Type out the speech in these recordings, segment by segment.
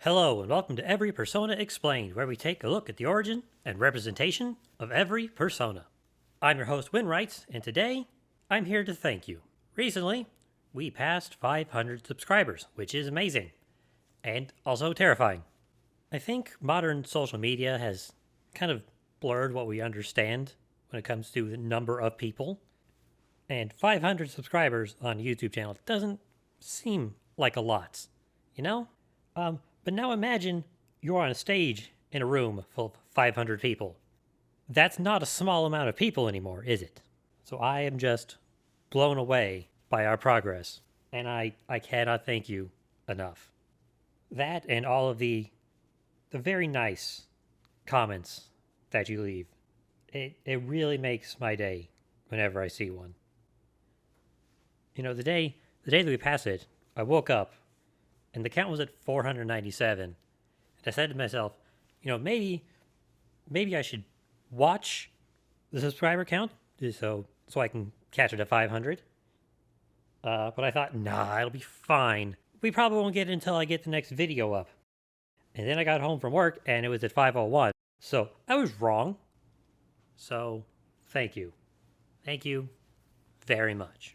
Hello and welcome to Every Persona Explained, where we take a look at the origin and representation of every persona. I'm your host Winrights, and today I'm here to thank you. Recently, we passed 500 subscribers, which is amazing, and also terrifying. I think modern social media has kind of blurred what we understand when it comes to the number of people, and 500 subscribers on a YouTube channel doesn't seem like a lot, you know? But now imagine you're on a stage in a room full of 500 people. That's not a small amount of people anymore, is it? So I am just blown away by our progress, and I cannot thank you enough. That and all of the very nice comments that you leave, it really makes my day whenever I see one. You know, the day that we passed it, I woke up and the count was at 497. And I said to myself, you know, maybe I should watch the subscriber count so I can catch it at 500. But I thought, nah, it'll be fine. We probably won't get it until I get the next video up. And then I got home from work and it was at 501. So I was wrong. So thank you. Thank you very much.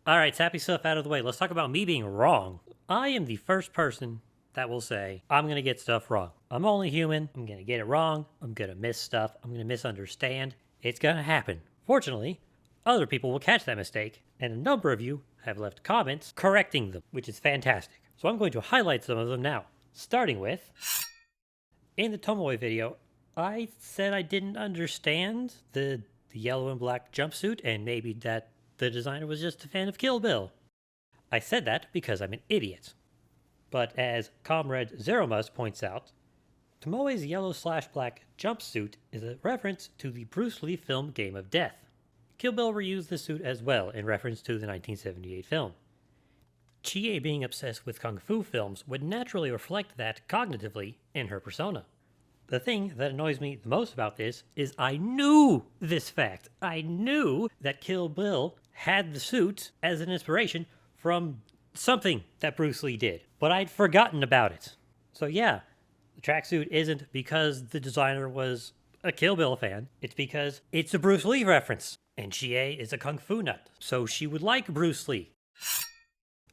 All right, happy stuff out of the way. Let's talk about me being wrong. I am the first person that will say, I'm going to get stuff wrong. I'm only human. I'm going to get it wrong. I'm going to miss stuff. I'm going to misunderstand. It's going to happen. Fortunately, other people will catch that mistake, and a number of you have left comments correcting them, which is fantastic. So I'm going to highlight some of them now, starting with, in the Tomoe video, I said I didn't understand the yellow and black jumpsuit, and maybe that the designer was just a fan of Kill Bill. I said that because I'm an idiot. But as Comrade Zeromus points out, Tomoe's yellow/black jumpsuit is a reference to the Bruce Lee film Game of Death. Kill Bill reused the suit as well in reference to the 1978 film. Chie being obsessed with kung fu films would naturally reflect that cognitively in her persona. The thing that annoys me the most about this is I knew this fact. I knew that Kill Bill had the suit as an inspiration from something that Bruce Lee did, but I'd forgotten about it. So yeah, the tracksuit isn't because the designer was a Kill Bill fan, it's because it's a Bruce Lee reference, and Chie is a kung fu nut, so she would like Bruce Lee.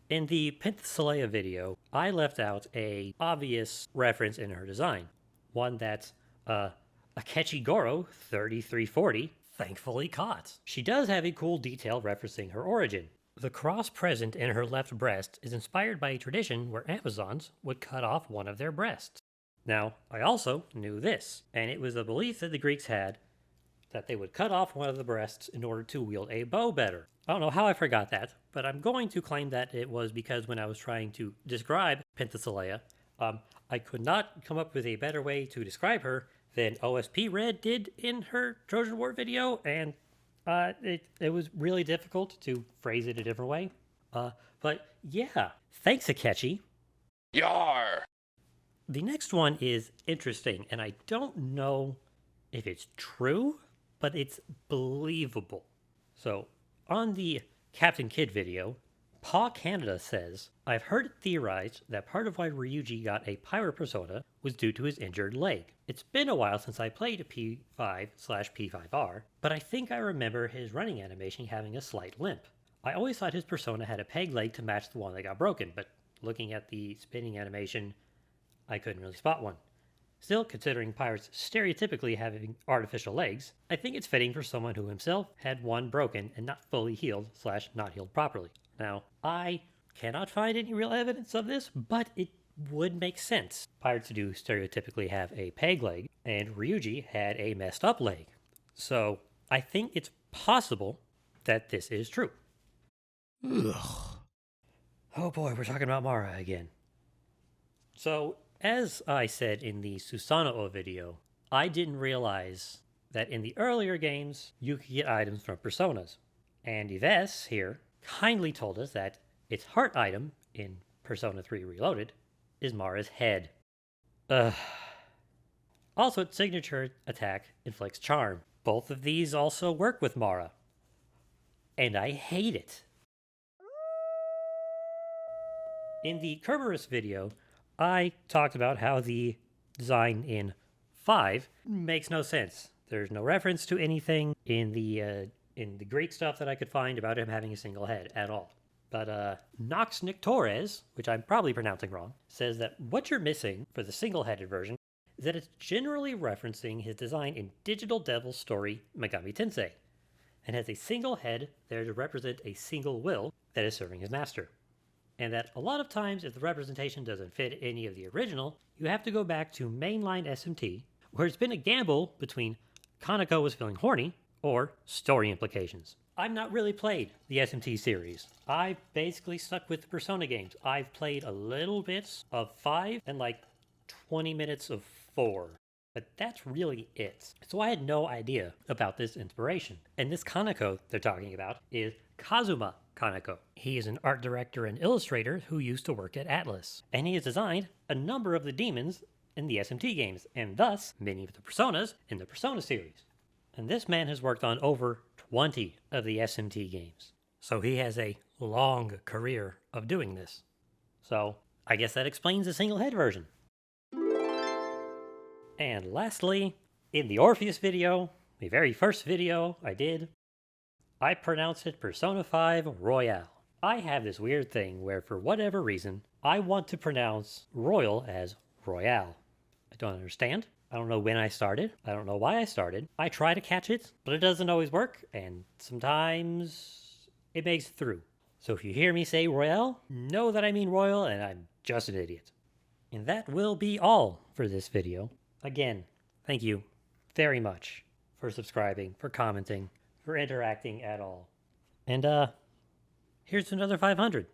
In the Pentha video, I left out a obvious reference in her design, one that Akechi Goro 3340 thankfully caught. She does have a cool detail referencing her origin. The cross present in her left breast is inspired by a tradition where Amazons would cut off one of their breasts. Now, I also knew this, and it was a belief that the Greeks had that they would cut off one of the breasts in order to wield a bow better. I don't know how I forgot that, but I'm going to claim that it was because when I was trying to describe Pentha, I could not come up with a better way to describe her than OSP Red did in her Trojan War video, and it was really difficult to phrase it a different way. But yeah, thanks Akechi. Yar! The next one is interesting, and I don't know if it's true, but it's believable. So, on the Captain Kidd video, Paw Canada says, I've heard it theorized that part of why Ryuji got a pirate persona was due to his injured leg. It's been a while since I played P5/P5R, but I think I remember his running animation having a slight limp. I always thought his persona had a peg leg to match the one that got broken, but looking at the spinning animation, I couldn't really spot one. Still, considering pirates stereotypically having artificial legs, I think it's fitting for someone who himself had one broken and not fully healed/not healed properly. Now, I cannot find any real evidence of this, but it would make sense. Pirates do stereotypically have a peg leg, and Ryuji had a messed up leg. So, I think it's possible that this is true. Ugh. Oh boy, we're talking about Mara again. So, as I said in the Susanoo video, I didn't realize that in the earlier games, you could get items from personas. And Yves here kindly told us that its heart item in Persona 3 Reloaded is Mara's head. Also, its signature attack inflicts charm. Both of these also work with Mara. And I hate it. In the Kerberos video, I talked about how the design in 5 makes no sense. There's no reference to anything in the great stuff that I could find about him having a single head at all. But Nox Nick Torres, which I'm probably pronouncing wrong, says that what you're missing for the single-headed version is that it's generally referencing his design in Digital Devil's story Megami Tensei, and has a single head there to represent a single will that is serving his master. And that a lot of times, if the representation doesn't fit any of the original, you have to go back to mainline SMT, where it's been a gamble between Kanako was feeling horny or story implications. I've not really played the SMT series. I basically stuck with the Persona games. I've played a little bit of 5 and like 20 minutes of 4. But that's really it. So I had no idea about this inspiration. And this Kanako they're talking about is Kazuma Kanako. He is an art director and illustrator who used to work at Atlas. And he has designed a number of the demons in the SMT games, and thus many of the personas in the Persona series. And this man has worked on over 20 of the SMT games. So he has a long career of doing this. So I guess that explains the single head version. And lastly, in the Orpheus video, the very first video I did, I pronounced it Persona 5 Royale. I have this weird thing where for whatever reason, I want to pronounce Royal as Royale. I don't understand. I don't know when I started. I don't know why I started. I try to catch it, but it doesn't always work, and sometimes it makes it through. So if you hear me say Royale, know that I mean Royal, and I'm just an idiot. And that will be all for this video. Again, thank you very much for subscribing, for commenting, for interacting at all. And here's another 500.